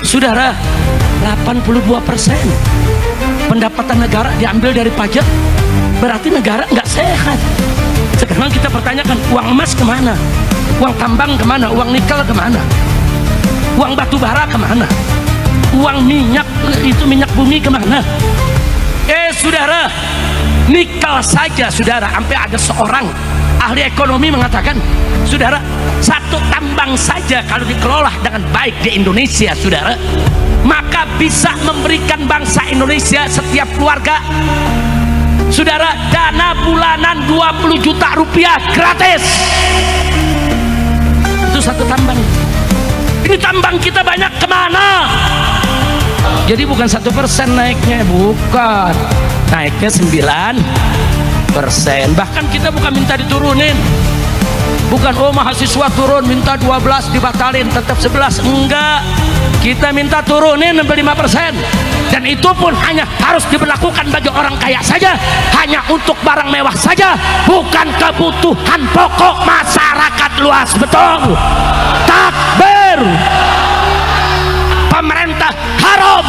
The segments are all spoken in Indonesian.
Saudara, 82% pendapatan negara diambil dari pajak, berarti negara nggak sehat. Sekarang kita pertanyakan, uang emas kemana? Uang tambang kemana? Uang nikel kemana? Uang batu bara kemana? Uang minyak, itu minyak bumi kemana? Saudara, nikel saja saudara, sampai ada seorang ahli ekonomi mengatakan, saudara, satu tambang saja kalau dikelola dengan baik di Indonesia saudara, maka bisa memberikan bangsa Indonesia setiap keluarga saudara dana bulanan 20 juta rupiah gratis. Itu satu tambang. Ini tambang kita banyak kemana? Jadi bukan 1% naiknya, bukan, naiknya 9%. Bahkan kita bukan minta diturunin, bukan oh mahasiswa turun minta 12 dibatalin tetap 11, enggak, kita minta turunin 5%, dan itu pun hanya harus diberlakukan bagi orang kaya saja, hanya untuk barang mewah saja, bukan kebutuhan pokok masyarakat luas. Betul? Takbir. Pemerintah haram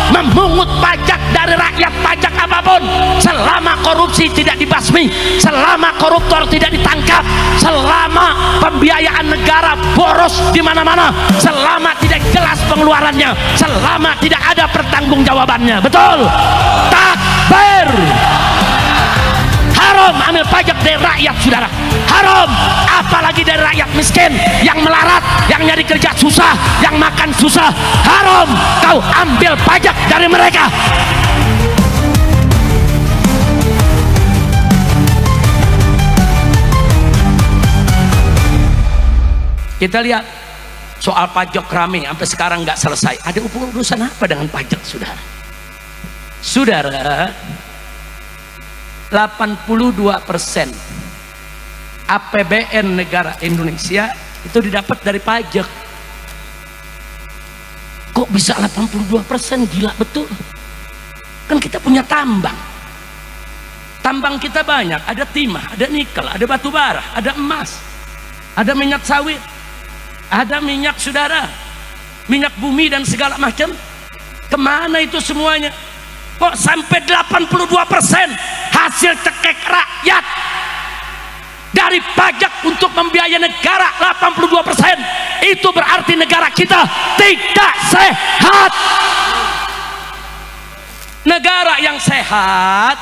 memungut pajak dari rakyat, pajak apapun, selama korupsi tidak dibasmi, selama koruptor tidak ditangkap, selama pembiayaan negara boros di mana-mana, selama tidak jelas pengeluarannya, selama tidak ada pertanggungjawabannya. Betul? Takbir. Haram ambil pajak dari rakyat saudara, haram, apalagi dari rakyat miskin yang melarat, yang nyari kerja susah, yang makan susah, haram kau ambil pajak dari mereka. Kita lihat soal pajak rame sampai sekarang nggak selesai. Ada urusan apa dengan pajak saudara? Saudara, 82% APBN negara Indonesia itu didapat dari pajak. Kok bisa 82%? Gila betul. Kan kita punya tambang. Tambang kita banyak, ada timah, ada nikel, ada batu bara, ada emas, ada minyak sawit, ada minyak saudara, minyak bumi dan segala macam. Kemana itu semuanya? Kok sampai 82% hasil cekek rakyat dari pajak untuk membiayai negara 82%? Itu berarti negara kita tidak sehat. Negara yang sehat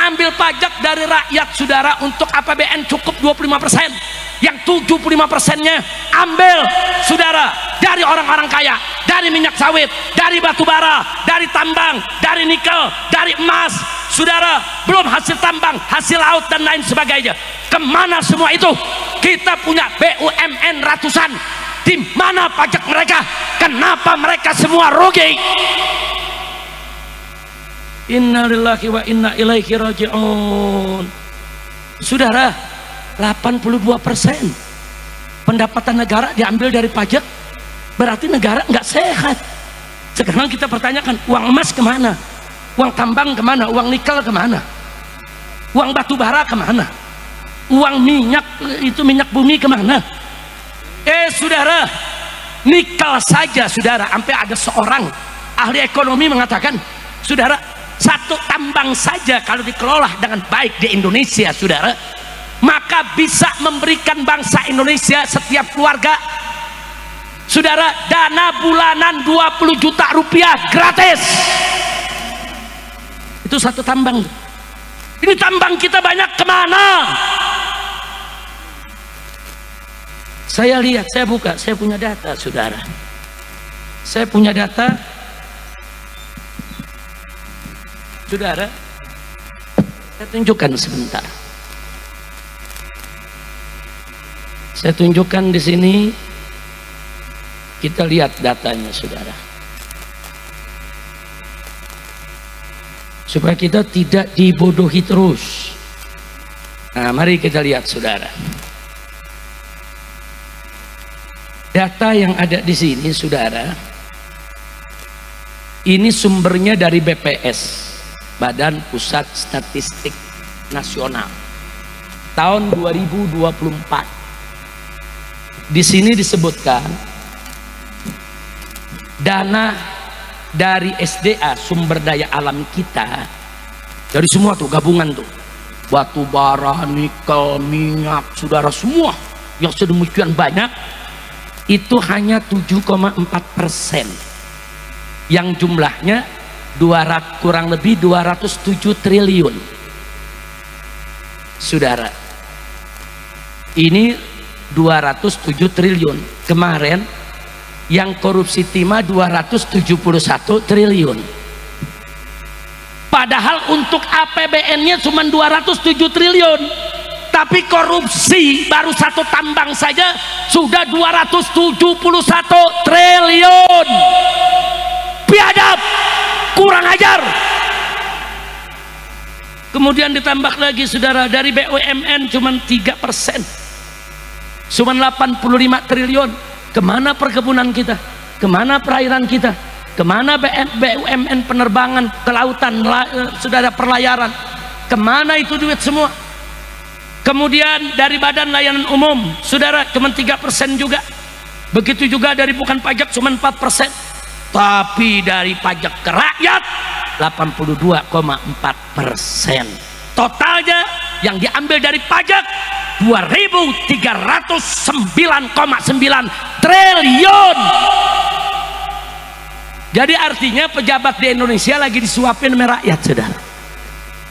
ambil pajak dari rakyat saudara untuk APBN cukup 25%, yang 75%-nya ambil saudara dari orang-orang kaya, dari minyak sawit, dari batu bara, dari tambang, dari nikel, dari emas saudara, belum hasil tambang, hasil laut dan lain sebagainya. Kemana semua itu? Kita punya BUMN ratusan, di mana pajak mereka? Kenapa mereka semua rugi? Innalillahi wa inna ilaihi raji'un. Saudara, 82% pendapatan negara diambil dari pajak, berarti negara nggak sehat. Sekarang kita pertanyakan, uang emas kemana? Uang tambang kemana? Uang nikel kemana? Uang batu bara kemana? Uang minyak, itu minyak bumi kemana? Saudara, nikel saja saudara, sampai ada seorang ahli ekonomi mengatakan, saudara, satu tambang saja kalau dikelola dengan baik di Indonesia saudara, maka bisa memberikan bangsa Indonesia setiap keluarga saudara dana bulanan 20 juta rupiah gratis. Itu satu tambang. Ini tambang kita banyak kemana? Saya lihat, saya buka, saya punya data saudara, saya punya data saudara, saya tunjukkan sebentar. Saya tunjukkan di sini, kita lihat datanya saudara, supaya kita tidak dibodohi terus. Nah, mari kita lihat saudara, data yang ada di sini saudara, ini sumbernya dari BPS, Badan Pusat Statistik Nasional, tahun 2024. Di sini disebutkan dana dari SDA, sumber daya alam kita, dari semua tuh gabungan tuh, batu bara, nikel, minyak, saudara, semua yang sedemikian banyak, itu hanya 7,4%, yang jumlahnya kurang lebih 207 triliun. Saudara, ini 207 triliun. Kemarin yang korupsi timah 271 triliun. Padahal untuk APBN-nya cuma 207 triliun. Tapi korupsi baru satu tambang saja sudah 271 triliun. Biadab, kurang ajar. Kemudian ditambah lagi saudara, dari BUMN cuma 3%, cuma 85 triliun. Kemana perkebunan kita? Kemana perairan kita? Kemana BUMN penerbangan, kelautan, saudara, perlayaran? Kemana itu duit semua? Kemudian dari badan layanan umum, saudara, cuma 3% juga. Begitu juga dari bukan pajak cuma 4%. Tapi dari pajak ke rakyat 82,4%. Totalnya yang diambil dari pajak 2.309,9 triliun. Jadi artinya pejabat di Indonesia lagi disuapin sama rakyat, saudara.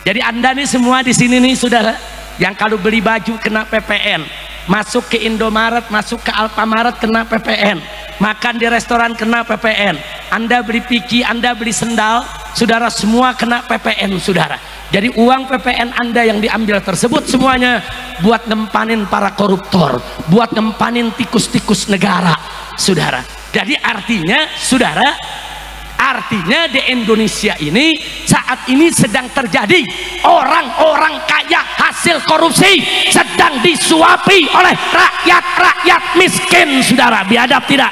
Jadi Anda nih semua di sini nih, saudara, yang kalau beli baju kena PPN, masuk ke Indomaret, masuk ke Alfamaret kena PPN, makan di restoran kena PPN, Anda beli piki, Anda beli sendal, saudara, semua kena PPN, saudara. Jadi uang PPN Anda yang diambil tersebut semuanya buat ngempanin para koruptor, buat ngempanin tikus-tikus negara, saudara. Jadi artinya, saudara, artinya di Indonesia ini saat ini sedang terjadi orang-orang kaya hasil korupsi sedang disuapi oleh rakyat miskin, saudara. Biadab tidak?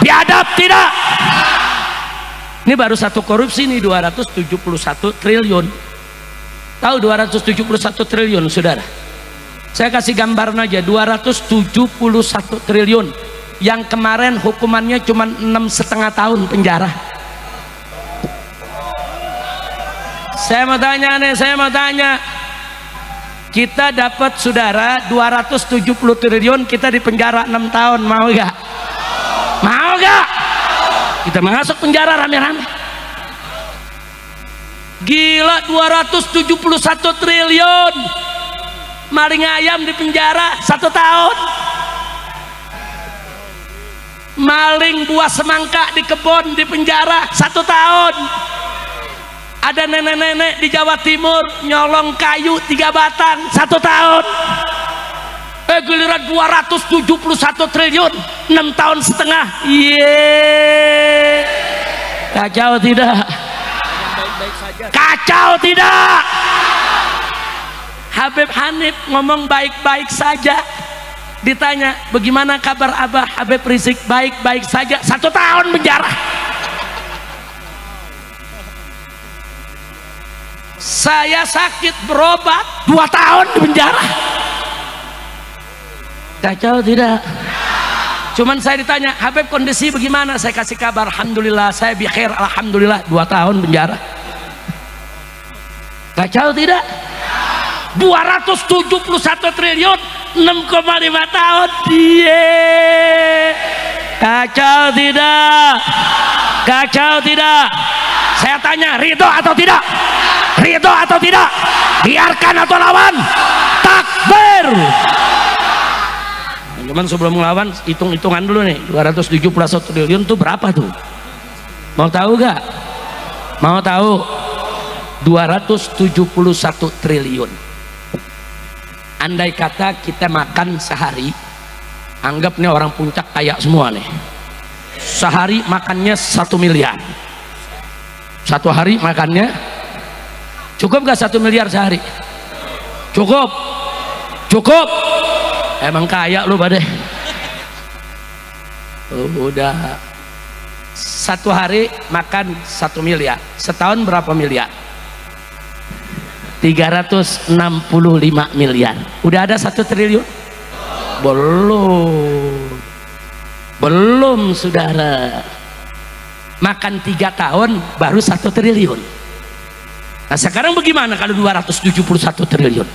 Biadab tidak? Ini baru satu korupsi nih 271 triliun. Tahu 271 triliun, saudara? Saya kasih gambaran aja, 271 triliun. Yang kemarin hukumannya cuma 6,5 tahun penjara. Saya mau tanya nih, saya mau tanya. Kita dapat, saudara, 270 triliun, kita di penjara 6 tahun, mau gak? Mau gak? Kita masuk penjara rame-rame. Gila, 271 triliun. Maling ayam di penjara 1 tahun. Maling buah semangka di kebun di penjara 1 tahun. Ada nenek-nenek di Jawa Timur nyolong kayu 3 batang 1 tahun. Giliran 271 triliun 6 tahun setengah. Yeay, kacau tidak? Kacau tidak? Habib Hanif ngomong baik-baik saja. Ditanya, bagaimana kabar Abah? Habib Rizik, baik-baik saja. 1 tahun penjara. Saya sakit berobat 2 tahun di penjara. Kacau tidak? Cuman saya ditanya, Habib kondisi bagaimana? Saya kasih kabar, alhamdulillah saya bikhair, alhamdulillah. 2 tahun penjara. Kacau tidak? 271 triliun 6,5 tahun. Dia kacau tidak? Kacau tidak? Saya tanya, ridho atau tidak? Ridho atau tidak? Biarkan atau lawan? Takbir. Cuman sebelum melawan, hitung-hitungan dulu nih, 271 triliun itu berapa tuh? Mau tahu gak? Mau tahu? 271 triliun. Andai kata kita makan sehari, anggap nih orang puncak kaya semua nih, sehari makannya 1 miliar. 1 hari makannya cukup gak 1 miliar sehari? Cukup? Cukup? Emang kaya lu pada? Udah 1 hari makan 1 miliar, setahun berapa miliar? 365 miliar. Udah ada 1 triliun? Belum. Belum, saudara. makan 3 tahun baru 1 triliun. Nah sekarang bagaimana kalau 271 triliun?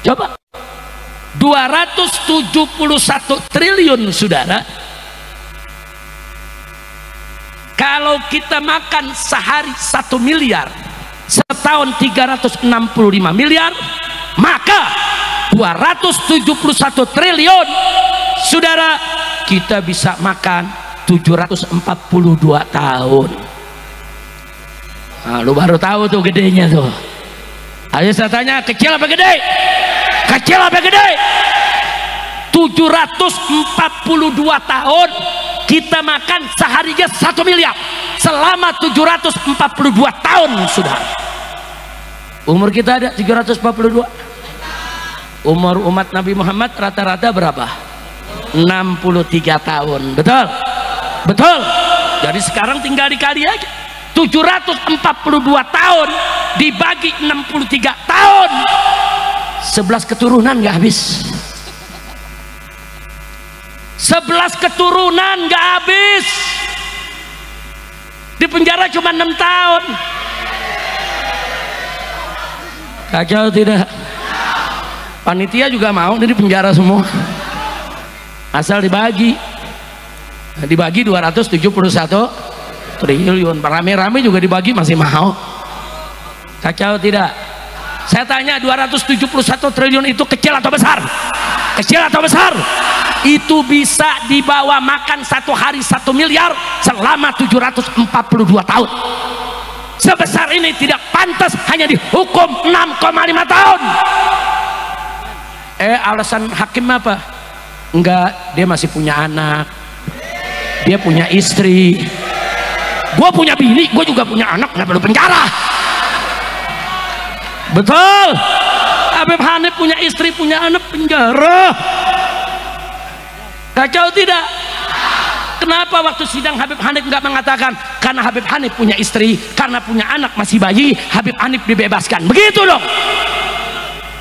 Coba 271 triliun saudara, kalau kita makan sehari 1 miliar, setahun 365 miliar, maka 271 triliun saudara, kita bisa makan 742 tahun. Nah, lu baru tahu tuh gedenya tuh. Ayo saya tanya, kecil apa gede? Kecil apa gede? 742 tahun kita makan seharinya 1 miliar selama 742 tahun sudah. Umur kita ada 742. Umur umat Nabi Muhammad rata-rata berapa? 63 tahun. Betul? Betul. Jadi sekarang tinggal dikali aja. 742 tahun dibagi 63 tahun, 11 keturunan nggak habis. 11 keturunan nggak habis. Di penjara cuma 6 tahun. Kacau tidak? Panitia juga mau di penjara semua, asal dibagi. Dibagi 271 triliun, rame-rame juga dibagi masih mau. Kacau tidak? Saya tanya, 271 triliun itu kecil atau besar? Kecil atau besar? Itu bisa dibawa makan 1 hari 1 miliar selama 742 tahun. Sebesar ini tidak pantas hanya dihukum 6,5 tahun. Alasan hakim apa? Enggak, dia masih punya anak, dia punya istri. Gue punya bini, gue juga punya anak, nggak perlu penjara. Betul. Habib Hanif punya istri, punya anak, penjara. Kacau tidak? Kenapa waktu sidang Habib Hanif nggak mengatakan karena Habib Hanif punya istri, karena punya anak masih bayi, Habib Hanif dibebaskan? Begitu dong.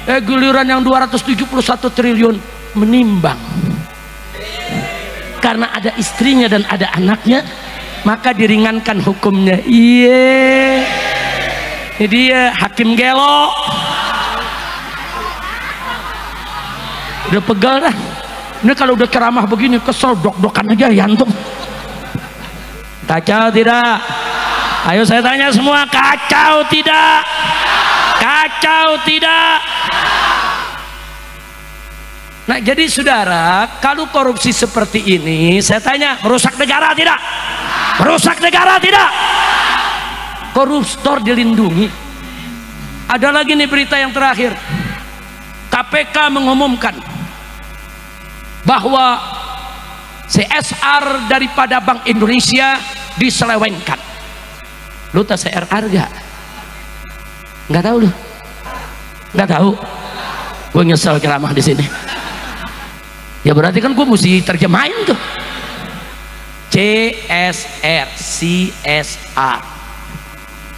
Giliran yang 271 triliun menimbang karena ada istrinya dan ada anaknya, maka diringankan hukumnya. Iya, ini dia hakim gelo. Udah pegal dah. Ini kalau udah ceramah begini kesel, dok-dokan aja ya antum. Kacau tidak? Ayo saya tanya semua, kacau tidak? Kacau tidak? Nah jadi saudara, kalau korupsi seperti ini, saya tanya, merusak negara tidak? Merusak negara tidak? Koruptor dilindungi. Ada lagi nih berita yang terakhir, KPK mengumumkan bahwa CSR daripada Bank Indonesia diselewengkan. Lu tahu CSR gak? Nggak tahu lu? Nggak tahu? Gue nyesel ceramah di sini. Ya berarti kan gue mesti terjemahin tuh. CSR, CSR.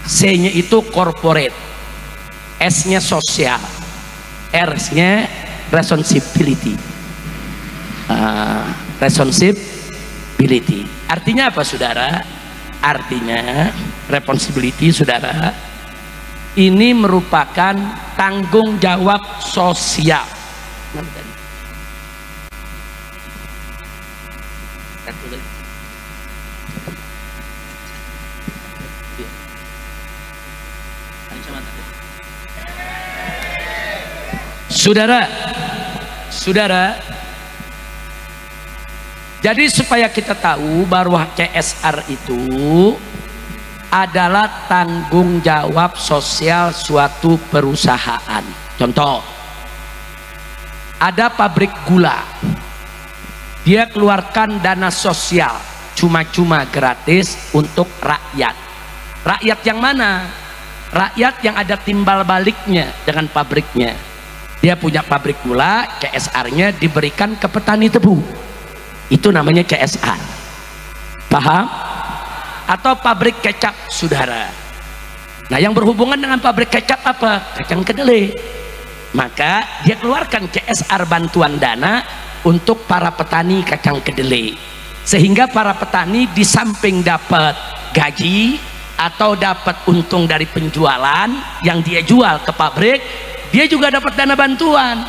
C-nya itu corporate, S-nya sosial, R-nya responsibility. Responsibility. Artinya apa saudara? Artinya responsibility saudara, ini merupakan tanggung jawab sosial. Saudara, jadi supaya kita tahu bahwa CSR itu adalah tanggung jawab sosial suatu perusahaan. Contoh, ada pabrik gula, dia keluarkan dana sosial cuma-cuma gratis untuk rakyat. Rakyat yang mana? Rakyat yang ada timbal baliknya dengan pabriknya. Dia punya pabrik gula, CSR-nya diberikan ke petani tebu. Itu namanya CSR. Paham? Atau pabrik kecap saudara. Nah yang berhubungan dengan pabrik kecap apa? Kacang kedelai. Maka dia keluarkan CSR bantuan dana untuk para petani kacang kedelai. Sehingga para petani di samping dapat gaji atau dapat untung dari penjualan yang dia jual ke pabrik, dia juga dapat dana bantuan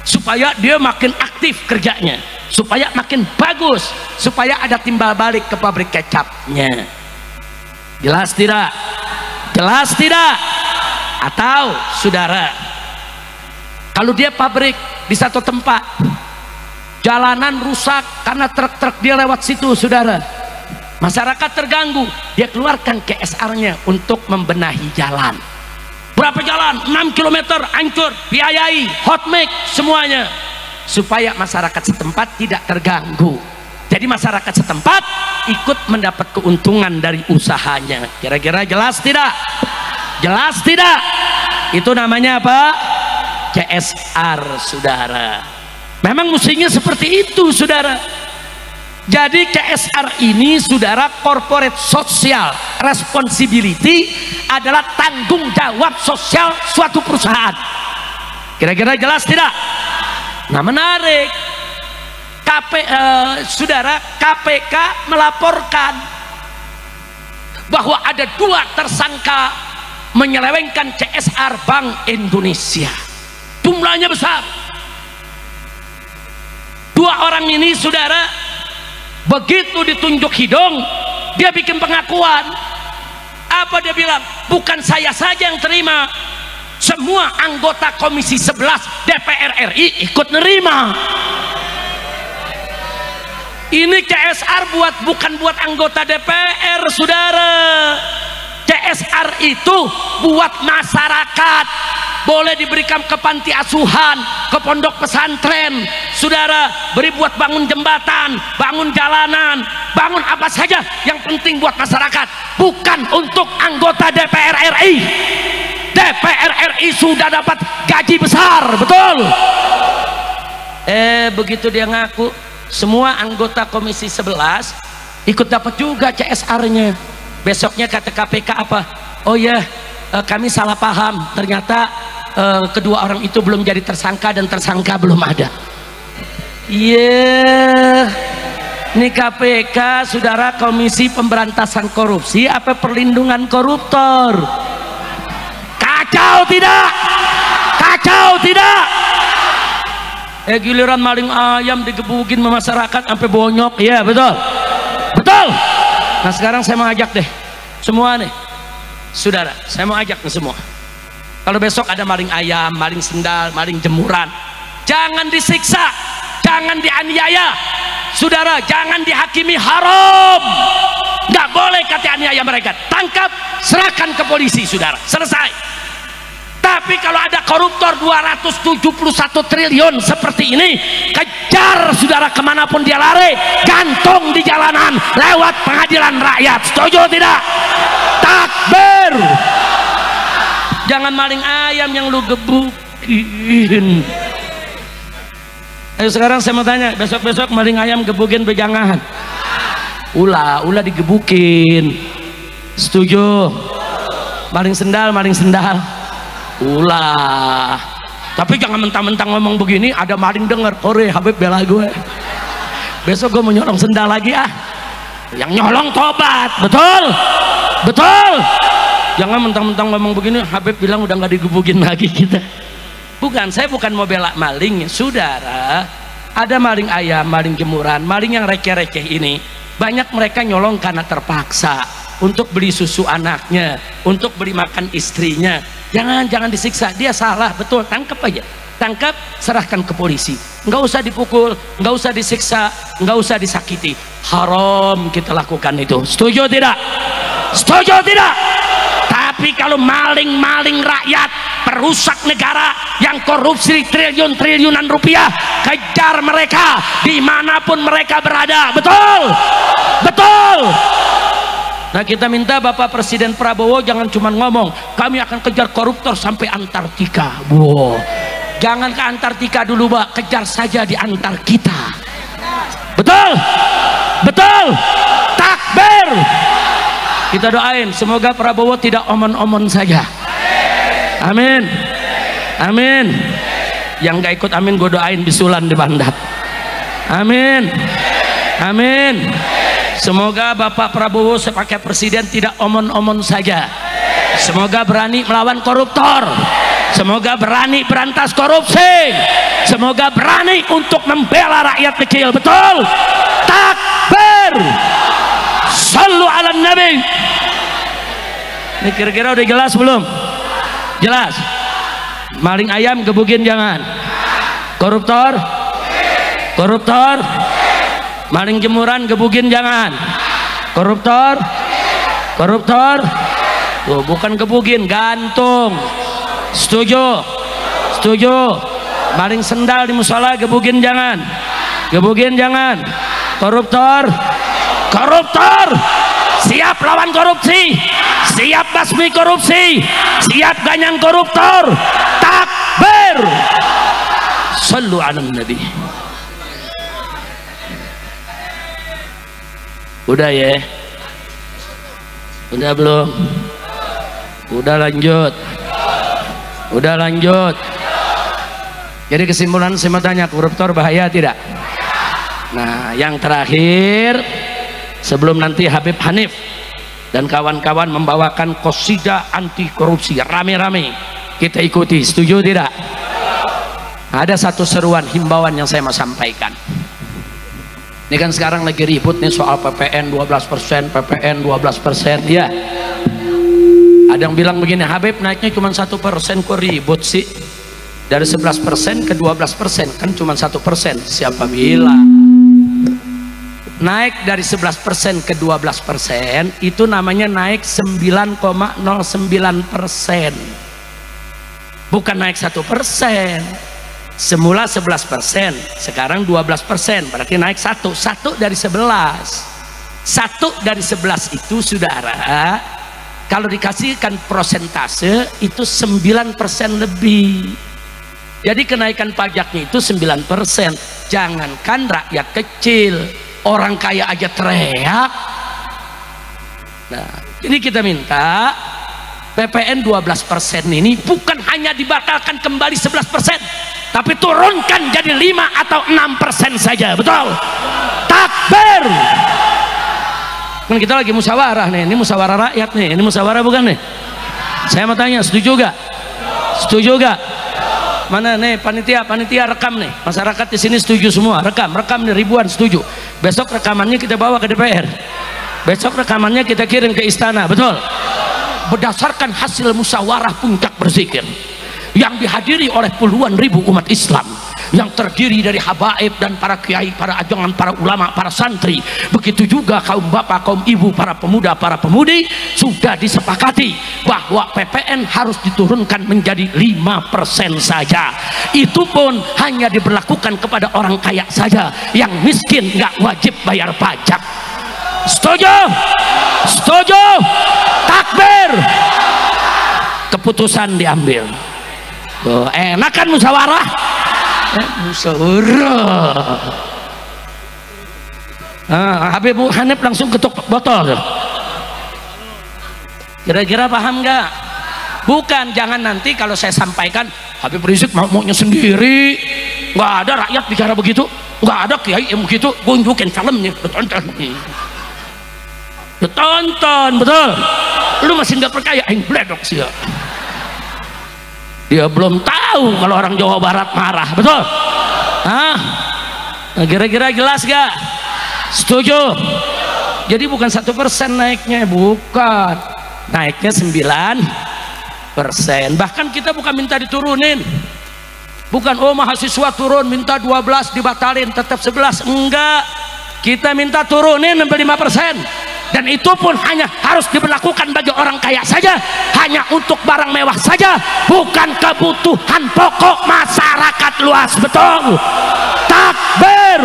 supaya dia makin aktif kerjanya, supaya makin bagus, supaya ada timbal balik ke pabrik kecapnya. Jelas tidak? Jelas tidak? Atau saudara, kalau dia pabrik di satu tempat, jalanan rusak karena truk-truk dia lewat situ, saudara, masyarakat terganggu, dia keluarkan KSR-nya untuk membenahi jalan. Berapa jalan? 6 km hancur, biayai, hot mix semuanya, supaya masyarakat setempat tidak terganggu. Jadi masyarakat setempat ikut mendapat keuntungan dari usahanya. Kira-kira jelas tidak? Jelas tidak? Itu namanya apa? CSR, saudara. Memang mestinya seperti itu, saudara. Jadi CSR ini, saudara, corporate social responsibility, adalah tanggung jawab sosial suatu perusahaan. Kira-kira jelas tidak? Nah, menarik. Saudara, KPK melaporkan bahwa ada 2 tersangka menyelewengkan CSR Bank Indonesia. Jumlahnya besar. 2 orang ini, saudara, begitu ditunjuk hidung, dia bikin pengakuan. Apa dia bilang? Bukan saya saja yang terima, semua anggota Komisi 11 DPR RI ikut nerima. Ini CSR bukan buat anggota DPR, saudara. CSR itu buat masyarakat. Boleh diberikan ke panti asuhan, ke pondok pesantren, saudara, beri buat bangun jembatan, bangun jalanan, bangun apa saja yang penting buat masyarakat, bukan untuk anggota DPR RI. DPR RI sudah dapat gaji besar, betul? Begitu dia ngaku, semua anggota Komisi 11 ikut dapat juga CSR-nya. Besoknya kata KPK apa? Oh ya, kami salah paham, ternyata kedua orang itu belum jadi tersangka dan tersangka belum ada. Iya, ini KPK, saudara, Komisi Pemberantasan Korupsi apa perlindungan koruptor? Kacau tidak? Kacau tidak? Giliran maling ayam digebukin sama masyarakat sampai bonyok, ya betul? Betul? Nah sekarang saya mau ajak deh semua nih, saudara, saya mau ajak nih semua. Kalau besok ada maling ayam, maling sendal, maling jemuran, jangan disiksa, jangan dianiaya, saudara, jangan dihakimi haram. Nggak boleh kata aniaya mereka, tangkap, serahkan ke polisi, saudara, selesai. Tapi kalau ada koruptor 271 triliun seperti ini, kejar, saudara, kemanapun dia lari, gantung di jalanan lewat pengadilan rakyat. Setuju tidak? Takbir. Jangan maling ayam yang lu gebukin. Ayo sekarang saya mau tanya, besok-besok maling ayam gebukin pegangan. Ulah digebukin. Setuju? Maling sendal. Ulah. Tapi jangan mentang-mentang ngomong begini ada maling denger, "Ore Habib bela gue." Besok gue mau nyolong sendal lagi ah. Yang nyolong tobat, betul? Betul? Jangan mentang-mentang ngomong begini, Habib bilang udah nggak digebukin lagi kita. Bukan, saya bukan mau bela maling, saudara. Ada maling ayam, maling jemuran, maling yang receh-receh ini. Banyak mereka nyolong karena terpaksa, untuk beli susu anaknya, untuk beli makan istrinya. Jangan disiksa, dia salah, betul, tangkap aja, tangkap, serahkan ke polisi. Nggak usah dipukul, nggak usah disiksa, nggak usah disakiti. Haram kita lakukan itu. Setuju tidak? Setuju tidak? Tapi kalau maling-maling rakyat, perusak negara yang korupsi triliun-triliunan rupiah, kejar mereka dimanapun mereka berada. Betul? Betul? Nah kita minta Bapak Presiden Prabowo jangan cuma ngomong, kami akan kejar koruptor sampai Antartika. Wow. Jangan ke Antartika dulu, Pak, kejar saja di antar kita. Betul? Betul? Takbir. Kita doain semoga Prabowo tidak omon-omon saja. Amin. Amin. Yang gak ikut amin gue doain bisulan di Bandat. Amin. Amin. Semoga Bapak Prabowo sebagai presiden tidak omon-omon saja. Semoga berani melawan koruptor. Semoga berani berantas korupsi. Semoga berani untuk membela rakyat kecil. Betul? Takbir. Shallu ala nabi. Ini kira-kira udah jelas belum? Jelas. Maling ayam gebukin jangan. Koruptor, koruptor, maling jemuran gebukin jangan. Koruptor, koruptor, tuh bukan gebukin, gantung. Setuju, setuju. Maling sendal di musola gebukin jangan, gebukin jangan. Koruptor, koruptor, siap lawan korupsi, siap basmi korupsi, siap ganyang koruptor. Takbir. Sallu ala nabi. Udah ya? Udah belum? Udah lanjut. Udah lanjut. Jadi kesimpulan saya mau tanya, koruptor bahaya tidak? Nah, yang terakhir sebelum nanti Habib Hanif dan kawan-kawan membawakan qasidah anti korupsi rame-rame, kita ikuti. Setuju tidak? Ada satu seruan himbauan yang saya mau sampaikan. Ini kan sekarang lagi ribut nih soal PPN 12%, PPN 12%, ya. Ada yang bilang begini, Habib naiknya cuma 1%, kok ribut sih? Dari 11% ke 12% kan cuma 1%. Siapa bilang? Naik dari 11% ke 12% itu namanya naik 9,09%. Bukan naik 1%. Semula 11%, sekarang 12%, berarti naik 1 dari 11. 1 dari 11 itu, saudara, kalau dikasihkan prosentase itu 9% lebih. Jadi kenaikan pajaknya itu 9%. Jangankan rakyat kecil, orang kaya aja teriak. Nah, ini kita minta PPN 12% ini bukan hanya dibatalkan kembali 11%, tapi turunkan jadi 5 atau 6% saja. Betul? Takbir. Kan kita lagi musyawarah nih, ini musyawarah rakyat nih, ini musyawarah bukan nih? Saya mau tanya, setuju gak? Setuju gak? Mana nih panitia rekam nih, masyarakat di sini setuju semua, rekam nih ribuan setuju. Besok rekamannya kita bawa ke DPR, besok rekamannya kita kirim ke istana. Betul? Berdasarkan hasil musyawarah puncak berzikir yang dihadiri oleh puluhan ribu umat Islam, yang terdiri dari habaib dan para kiai, para ajangan, para ulama, para santri, begitu juga kaum bapak, kaum ibu, para pemuda, para pemudi, sudah disepakati bahwa PPN harus diturunkan menjadi 5% saja. Itu pun hanya diberlakukan kepada orang kaya saja, yang miskin nggak wajib bayar pajak. Setuju? Setuju? Takbir. Keputusan diambil. Tuh, enak kan musyawarah? Musyawarah. Habib Hanif langsung ketuk botol. Kira-kira paham nggak? Bukan, jangan nanti kalau saya sampaikan Habib Rizik maunya sendiri. Nggak ada rakyat bicara begitu, nggak ada kiai yang begitu. Gunjukin filmnya, tonton, betul? Lu masih nggak percaya? Yang bledok sih ya. Dia belum tahu kalau orang Jawa Barat marah, betul? Nah, kira-kira jelas gak? Setuju? Jadi bukan 1% naiknya, bukan. Naiknya 9%. Bahkan kita bukan minta diturunin. Bukan, oh mahasiswa turun minta 12 dibatalin tetap 11. Enggak. Kita minta turunin sampai 5%. Dan itu pun hanya harus diberlakukan bagi orang kaya saja, hanya untuk barang mewah saja, bukan kebutuhan pokok masyarakat luas. Betul? Takbir.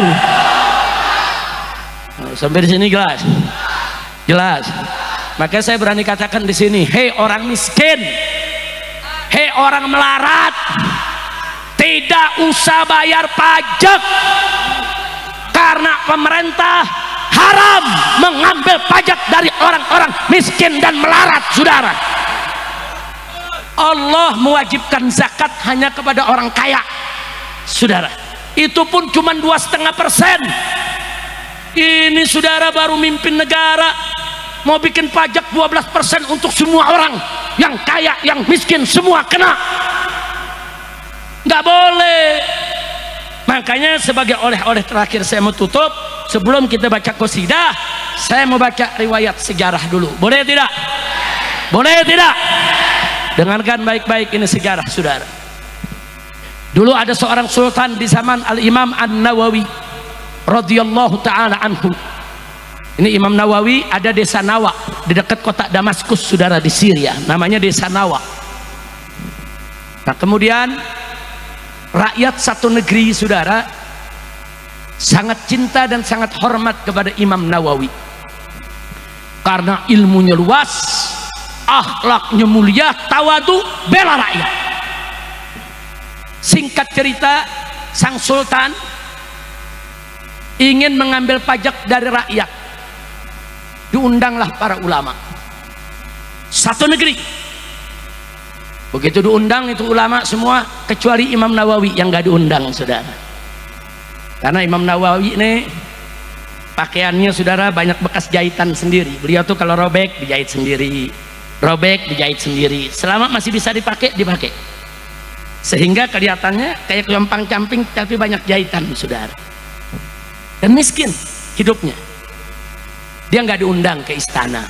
Sampai di sini jelas? Jelas. Makanya saya berani katakan di sini, hei orang miskin, hei orang melarat, tidak usah bayar pajak, karena pemerintah haram mengambil pajak dari orang-orang miskin dan melarat, saudara. Allah mewajibkan zakat hanya kepada orang kaya, saudara. Itu pun cuma 2,5%. Ini saudara baru mimpin negara, mau bikin pajak 12% untuk semua orang, yang kaya, yang miskin, semua kena. Nggak boleh. Makanya sebagai oleh-oleh terakhir saya mau tutup, sebelum kita baca qasidah, saya mau baca riwayat sejarah dulu. Boleh tidak? Boleh tidak? Dengarkan baik-baik, ini sejarah saudara. Dulu ada seorang sultan di zaman Al-Imam An-Nawawi radhiyallahu taala anhu. Ini Imam Nawawi ada desa Nawa di dekat kota Damaskus saudara, di Syria, namanya desa Nawa. Nah kemudian rakyat satu negeri saudara sangat cinta dan sangat hormat kepada Imam Nawawi karena ilmunya luas, akhlaknya mulia, tawadu, bela rakyat. Singkat cerita, sang sultan ingin mengambil pajak dari rakyat. Diundanglah para ulama satu negeri. Begitu diundang itu ulama semua, kecuali Imam Nawawi yang gak diundang saudara. Karena Imam Nawawi ini pakaiannya saudara banyak bekas jahitan sendiri. Beliau tuh kalau robek dijahit sendiri, robek dijahit sendiri, selama masih bisa dipakai, dipakai. Sehingga kelihatannya kayak yompang camping tapi banyak jahitan saudara. Dan miskin hidupnya. Dia nggak diundang ke istana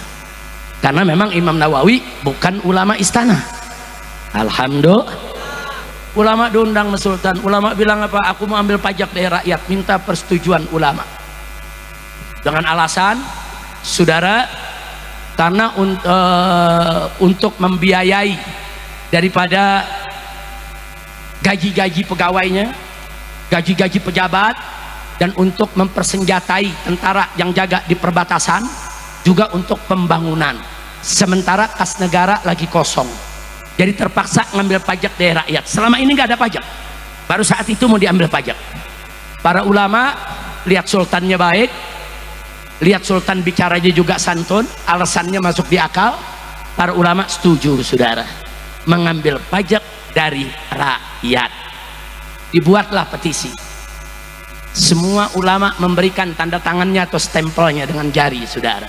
karena memang Imam Nawawi bukan ulama istana. Alhamdulillah, ulama diundang ke sultan. Ulama bilang apa? Aku mau ambil pajak dari rakyat, minta persetujuan ulama dengan alasan saudara, karena untuk membiayai daripada gaji-gaji pegawainya, gaji-gaji pejabat, dan untuk mempersenjatai tentara yang jaga di perbatasan, juga untuk pembangunan. Sementara kas negara lagi kosong, jadi terpaksa ngambil pajak dari rakyat. Selama ini nggak ada pajak, baru saat itu mau diambil pajak. Para ulama lihat sultannya baik, lihat sultan bicaranya juga santun, alasannya masuk di akal. Para ulama setuju saudara mengambil pajak dari rakyat. Dibuatlah petisi. Semua ulama memberikan tanda tangannya atau stempelnya dengan jari saudara.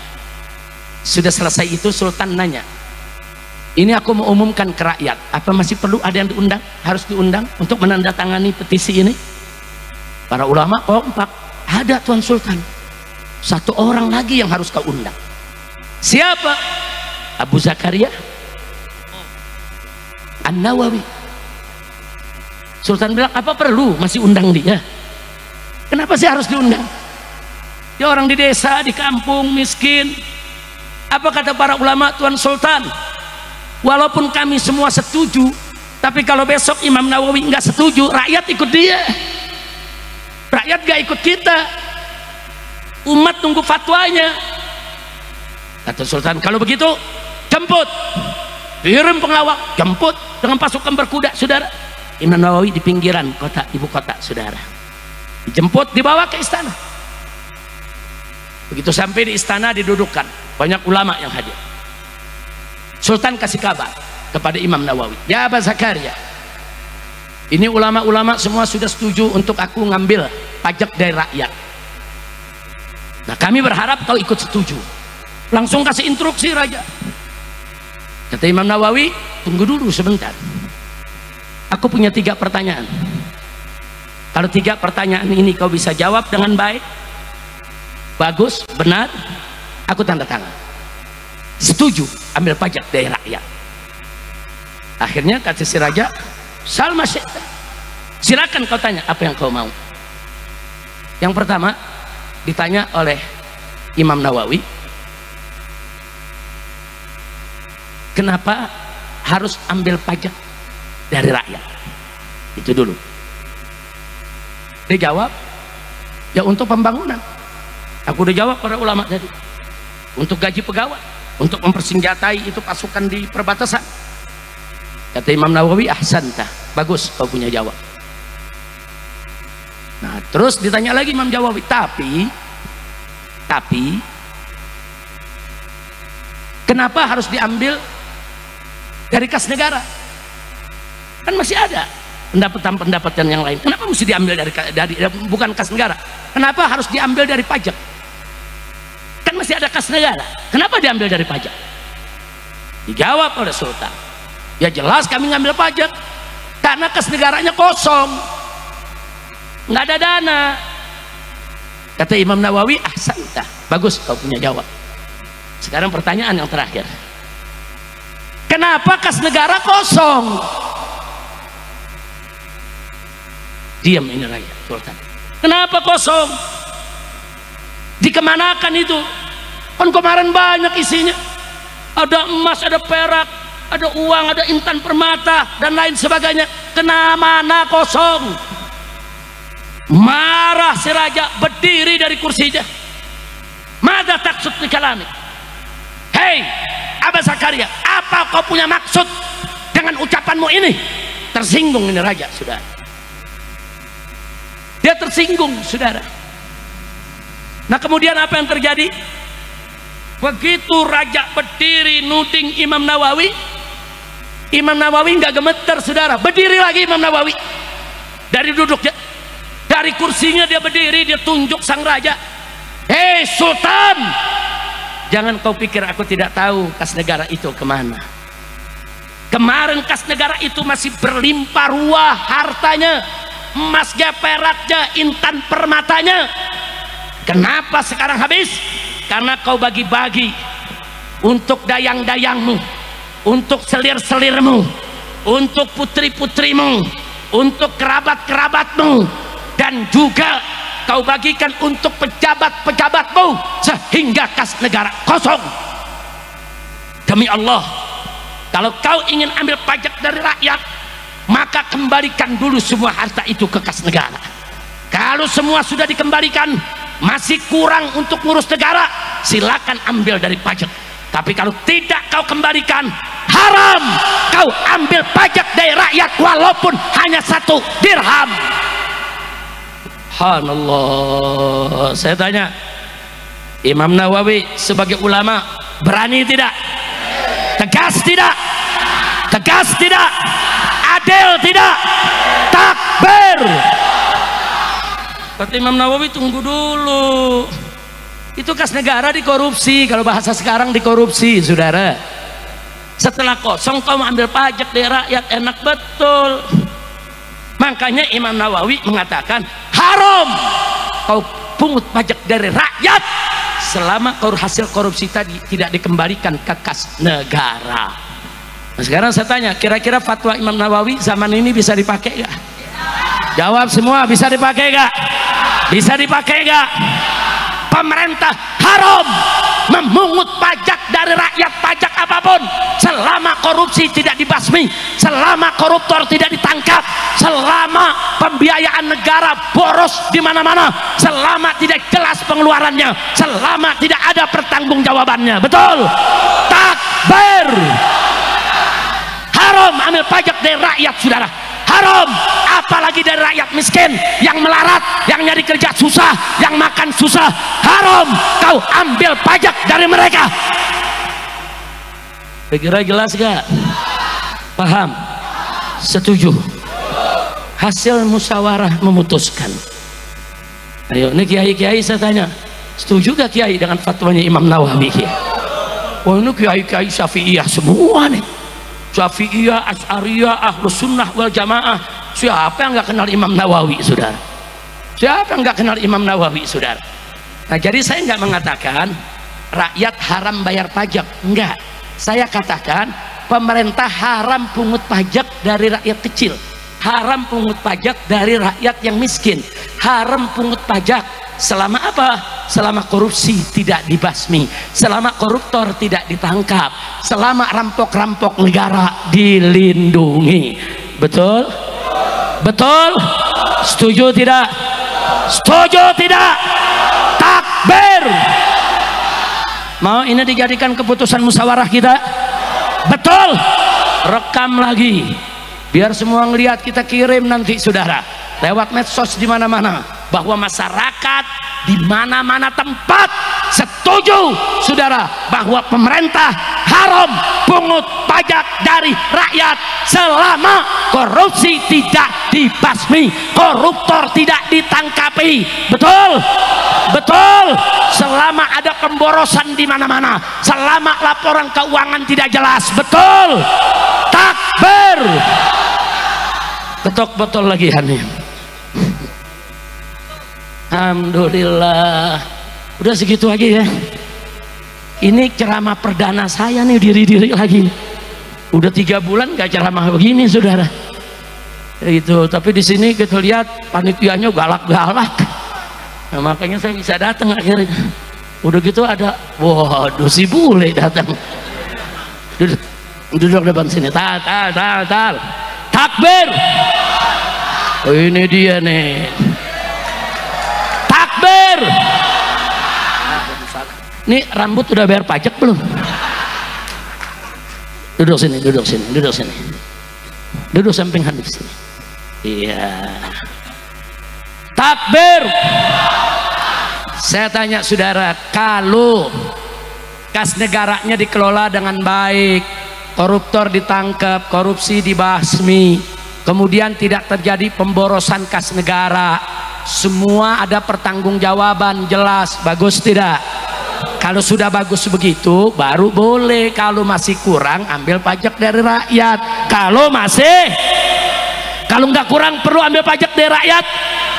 Sudah selesai itu sultan nanya, ini aku mau umumkan ke rakyat, apa masih perlu ada yang diundang? Harus diundang untuk menandatangani petisi ini? Para ulama kompak, ada tuan sultan, satu orang lagi yang harus kau undang. Siapa? Abu Zakaria An-Nawawi. Sultan bilang, apa perlu masih undang dia? Kenapa sih harus diundang? Dia orang di desa, di kampung, miskin. Apa kata para ulama, Tuan Sultan? Walaupun kami semua setuju, tapi kalau besok Imam Nawawi nggak setuju, rakyat ikut dia. Rakyat gak ikut kita. Umat tunggu fatwanya. Kata Sultan, kalau begitu jemput. Kirim pengawal, jemput dengan pasukan berkuda, saudara. Imam Nawawi di pinggiran kota, ibu kota, saudara. Dijemput, dibawa ke istana. Begitu sampai di istana, didudukkan, banyak ulama yang hadir. Sultan kasih kabar kepada Imam Nawawi, ya Abu Zakaria, ini ulama-ulama semua sudah setuju untuk aku ngambil pajak dari rakyat. Nah kami berharap kau ikut setuju. Langsung kasih instruksi raja. Kata Imam Nawawi, tunggu dulu sebentar, aku punya 3 pertanyaan. Kalau 3 pertanyaan ini kau bisa jawab dengan baik, bagus, benar, aku tanda tangan. Setuju ambil pajak dari rakyat. Akhirnya kata si raja, Salma Syekh, silakan kau tanya apa yang kau mau. Yang pertama ditanya oleh Imam Nawawi, kenapa harus ambil pajak dari rakyat? Itu dulu. Dia jawab, ya untuk pembangunan. Aku udah jawab para ulama tadi, untuk gaji pegawai, untuk mempersenjatai itu pasukan di perbatasan. Kata Imam Nawawi, ahsanta, bagus kau punya jawab. Nah terus ditanya lagi Imam Nawawi, tapi kenapa harus diambil dari kas negara? Kan masih ada pendapatan yang lain. Kenapa mesti diambil dari bukan kas negara? Kenapa harus diambil dari pajak? kan masih ada kas negara, kenapa diambil dari pajak? Dijawab oleh Sultan, ya jelas kami ngambil pajak karena kas negaranya kosong, nggak ada dana. Kata Imam Nawawi, ahsanta, bagus kau punya jawab. Sekarang pertanyaan yang terakhir, kenapa kas negara kosong? Diam ini rakyat Sultan. Kenapa kosong? Dikemanakan itu? Kan kemarin banyak isinya, ada emas, ada perak, ada uang, ada intan permata dan lain sebagainya. Kemana kosong? Marah si raja, berdiri dari kursinya. Mada taksud di kalami? Hei Aba Zakaria, apa kau punya maksud dengan ucapanmu ini? Tersinggung ini raja, saudara. Dia tersinggung, saudara. Nah kemudian apa yang terjadi? Begitu raja berdiri nuding Imam Nawawi, Imam Nawawi nggak gemeter, saudara. Berdiri lagi Imam Nawawi dari duduknya, dari kursinya dia berdiri, dia tunjuk sang raja. Hei Sultan, jangan kau pikir aku tidak tahu kas negara itu kemana. Kemarin kas negara itu masih berlimpah ruah hartanya, emasnya, peraknya, intan permatanya. Kenapa sekarang habis? Karena kau bagi-bagi untuk dayang-dayangmu, untuk selir-selirmu, untuk putri-putrimu, untuk kerabat-kerabatmu, dan juga kau bagikan untuk pejabat-pejabatmu, sehingga kas negara kosong. Demi Allah, kalau kau ingin ambil pajak dari rakyat, maka kembalikan dulu semua harta itu ke kas negara. Kalau semua sudah dikembalikan, masih kurang untuk ngurus negara, silakan ambil dari pajak. Tapi kalau tidak kau kembalikan, haram kau ambil pajak dari rakyat walaupun hanya 1 dirham. Subhanallah. Saya tanya, Imam Nawawi sebagai ulama berani tidak? Tegas tidak? Tegas tidak? Adil tidak? Takbir. Kata Imam Nawawi, tunggu dulu, itu kas negara dikorupsi. Kalau bahasa sekarang dikorupsi, saudara. Setelah kosong kau ambil pajak dari rakyat, enak betul. Makanya Imam Nawawi mengatakan haram kau pungut pajak dari rakyat selama hasil korupsi tadi tidak dikembalikan ke kas negara. Nah, sekarang saya tanya, kira-kira fatwa Imam Nawawi zaman ini bisa dipakai gak? Jawab semua, bisa dipakai gak? Bisa dipakai gak? Pemerintah haram memungut pajak dari rakyat, pajak apapun, selama korupsi tidak dibasmi, selama koruptor tidak ditangkap, selama pembiayaan negara boros di mana-mana, selama tidak jelas pengeluarannya, selama tidak ada pertanggungjawabannya. Betul? Takbir. Haram ambil pajak dari rakyat, saudara. Haram, apalagi dari rakyat miskin yang melarat, yang nyari kerja susah, yang makan susah. Haram kau ambil pajak dari mereka. Kira-kira jelas gak? Paham? Setuju? Hasil musyawarah memutuskan. Ayo, ini kiai-kiai saya tanya, setuju gak kiai dengan fatwanya Imam Nawawi? Oh, ini kiai-kiai Syafi'iyah semua nih, Syafi'iyah, Asy'ariyah, Ahlus Sunnah wal Jamaah. Siapa yang gak kenal Imam Nawawi, saudara? Siapa yang gak kenal Imam Nawawi, saudara? Nah, jadi saya nggak mengatakan rakyat haram bayar pajak, enggak. Saya katakan pemerintah haram pungut pajak dari rakyat kecil, haram pungut pajak dari rakyat yang miskin, haram pungut pajak selama apa? Selama korupsi tidak dibasmi, selama koruptor tidak ditangkap, selama rampok-rampok negara dilindungi. Betul? Betul? Setuju tidak? Setuju tidak? Takbir. Mau ini dijadikan keputusan musyawarah kita? Betul? Rekam lagi biar semua ngelihat, kita kirim nanti, saudara, lewat medsos di mana-mana, bahwa masyarakat di mana-mana tempat setuju, saudara, bahwa pemerintah haram pungut pajak dari rakyat selama korupsi tidak dibasmi, koruptor tidak ditangkapi. Betul? Betul? Selama ada pemborosan di mana-mana selama laporan keuangan tidak jelas. Betul? Takbir. Ketok betul lagi Hani. Alhamdulillah. Udah segitu aja ya. Ini ceramah perdana saya nih, diri-diri lagi. Udah 3 bulan gak ceramah begini saudara. Itu, tapi di sini kita lihat panitianya galak-galak. Nah, makanya saya bisa datang akhirnya. Udah gitu ada, waduh si bule datang. Duduk depan sini. Takbir. Oh, ini dia nih. Takbir. Nih rambut udah bayar pajak belum? Duduk sini. Duduk samping Hanif sini. Iya. Takbir. Saya tanya saudara, kalau kas negaranya dikelola dengan baik, koruptor ditangkap, korupsi dibasmi, kemudian tidak terjadi pemborosan kas negara, semua ada pertanggungjawaban jelas, bagus tidak? Kalau sudah bagus begitu baru boleh. Kalau masih kurang ambil pajak dari rakyat. Kalau nggak kurang perlu ambil pajak dari rakyat,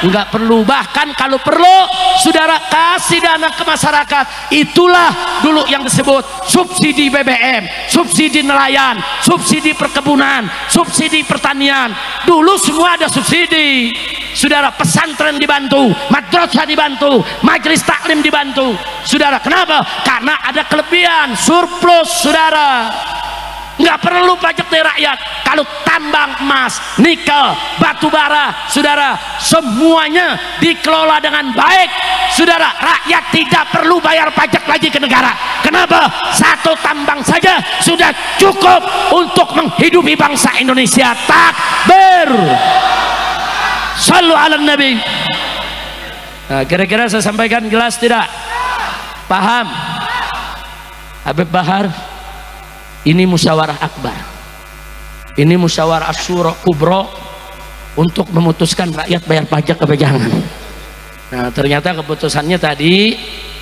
nggak perlu. Bahkan kalau perlu saudara kasih dana ke masyarakat. Itulah dulu yang disebut subsidi BBM, subsidi nelayan, subsidi perkebunan, subsidi pertanian. Dulu semua ada subsidi saudara. Pesantren dibantu, madrasah dibantu, majelis taklim dibantu saudara. Kenapa? Karena ada kelebihan surplus saudara. Nggak perlu pajak dari rakyat. Kalau tambang emas, nikel, batu bara saudara, semuanya dikelola dengan baik saudara, rakyat tidak perlu bayar pajak lagi ke negara. Kenapa? Satu tambang saja sudah cukup untuk menghidupi bangsa Indonesia. Takbir. Shallu ala nabi. Nah, kira-kira saya sampaikan jelas tidak? Paham? Habib Bahar, ini musyawarah akbar, ini musyawarah asyura kubro untuk memutuskan rakyat bayar pajak apa jangan. Nah, ternyata keputusannya tadi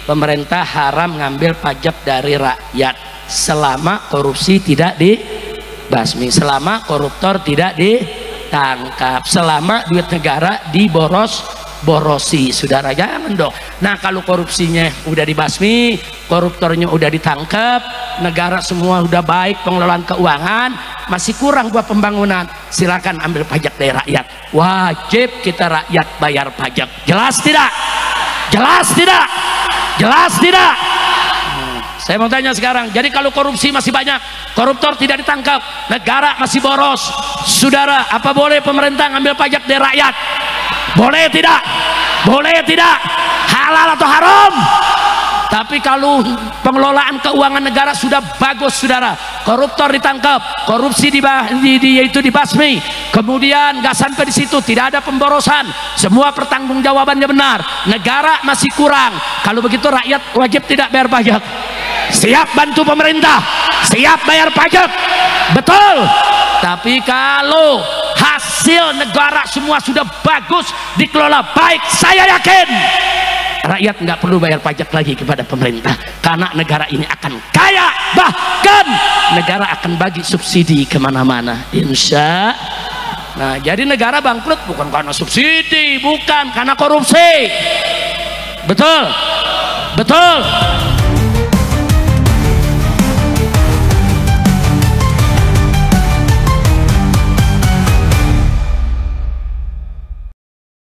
pemerintah haram ngambil pajak dari rakyat selama korupsi tidak dibasmi, selama koruptor tidak ditangkap, selama duit negara borosi saudara, jangan dong. Nah, kalau korupsinya udah dibasmi, koruptornya udah ditangkap, negara semua udah baik, pengelolaan keuangan, masih kurang buat pembangunan, silakan ambil pajak dari rakyat. Wajib kita rakyat bayar pajak. Jelas tidak? Jelas tidak? Jelas tidak? Saya mau tanya sekarang, jadi kalau korupsi masih banyak, koruptor tidak ditangkap, negara masih boros saudara, apa boleh pemerintah ngambil pajak dari rakyat? Boleh tidak? Boleh tidak? Halal atau haram? Tapi kalau pengelolaan keuangan negara sudah bagus saudara, koruptor ditangkap, korupsi itu dibasmi, kemudian nggak sampai di situ, tidak ada pemborosan, semua pertanggungjawabannya benar, negara masih kurang. Kalau begitu rakyat wajib tidak bayar pajak? Siap bantu pemerintah, siap bayar pajak, betul. Tapi kalau hasil negara semua sudah bagus, dikelola baik, saya yakin rakyat nggak perlu bayar pajak lagi kepada pemerintah, karena negara ini akan kaya, bahkan negara akan bagi subsidi kemana-mana, insya. Nah, jadi negara bangkrut bukan karena subsidi, bukan karena korupsi. Betul, betul.